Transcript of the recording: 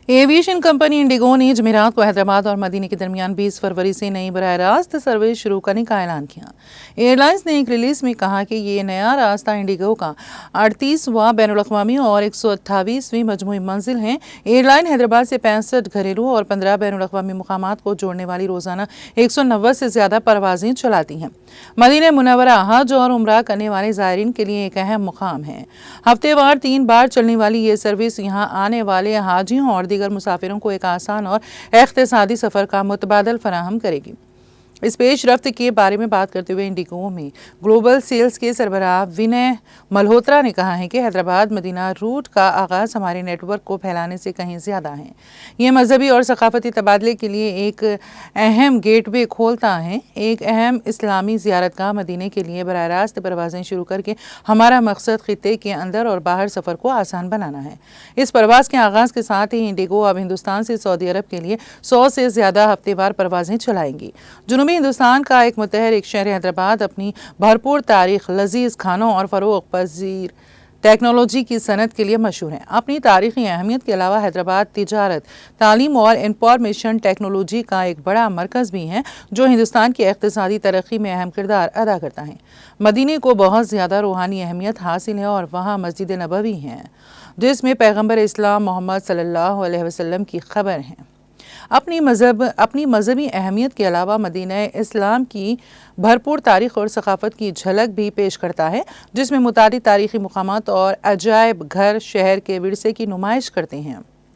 Aviation company Indigo ने जमेरात को हैदराबाद और मदीने के दरमियान 20 फरवरी से नई बराह रास्त सर्विस शुरू करने का ऐलान किया। एयरलाइंस ने एक रिलीज में कहा कि ये नया रास्ता इंडिगो का 38वां बैनुल-अक़वामी और 128वीं मजमूई मंजिल है। एयरलाइन हैदराबाद से 65 घरेलू और 15 बैनुल-अक़वामी मुकामात को जोड़ने वाली रोजाना 190 से ज्यादा परवाजें चलाती हैं। मदीना मुनव्वरा हज और उम्रा करने वाले ज़ायरीन के लिए एक अहम मुकाम है। हफ्तेवार 3 बार चलने वाली ये सर्विस यहाँ आने वाले हाजियों और दीगर मुसाफिरों को एक आसान और इख्तिसादी सफ़र का मुतबादल फराहम करेगी। इस पेश रफ्त के बारे में बात करते हुए इंडिगो में ग्लोबल सेल्स के सरबराह विनय मल्होत्रा ने कहा है कि हैदराबाद मदीना रूट का आगाज़ हमारे नेटवर्क को फैलाने से कहीं ज़्यादा है। ये मजहबी और सकाफती तबादले के लिए एक अहम गेटवे खोलता है। एक अहम इस्लामी ज़ियारतगाह मदीने के लिए बराह रास्त परवाज़ें शुरू करके हमारा मकसद खित्ते के अंदर और बाहर सफ़र को आसान बनाना है। इस परवाज़ के आगाज़ के साथ ही इंडिगो अब हिंदुस्तान से सऊदी अरब के लिए 100 से ज़्यादा हफ्तेवार परवाज़ें चलाएंगी। जनूबी हिंदुस्तान का एक मुतहरिक शहर हैदराबाद अपनी भरपूर तारीख, लजीज खानों और फ़रोग़ पज़ीर टेक्नोलॉजी की सनत के लिए मशहूर है। अपनी तारीख़ी अहमियत के अलावा हैदराबाद तिजारत, तालीम और इंफॉर्मेशन टेक्नोलॉजी का एक बड़ा मरकज़ भी है जो हिंदुस्तान की इक़्तिसादी तरक्की में अहम किरदार अदा करता है। मदीने को बहुत ज़्यादा रूहानी अहमियत हासिल है और वहाँ मस्जिद नबवी है जिसमें पैगम्बर इस्लाम मोहम्मद सल्लल्लाहु अलैहि वसल्लम की खबर है। अपनी मजहबी अहमियत के अलावा मदीना इस्लाम की भरपूर तारीख़ और सकाफ़त की झलक भी पेश करता है जिसमें मुतादिद तारीख़ी मुकामात और अजायब घर शहर के विरसे की नुमाइश करते हैं।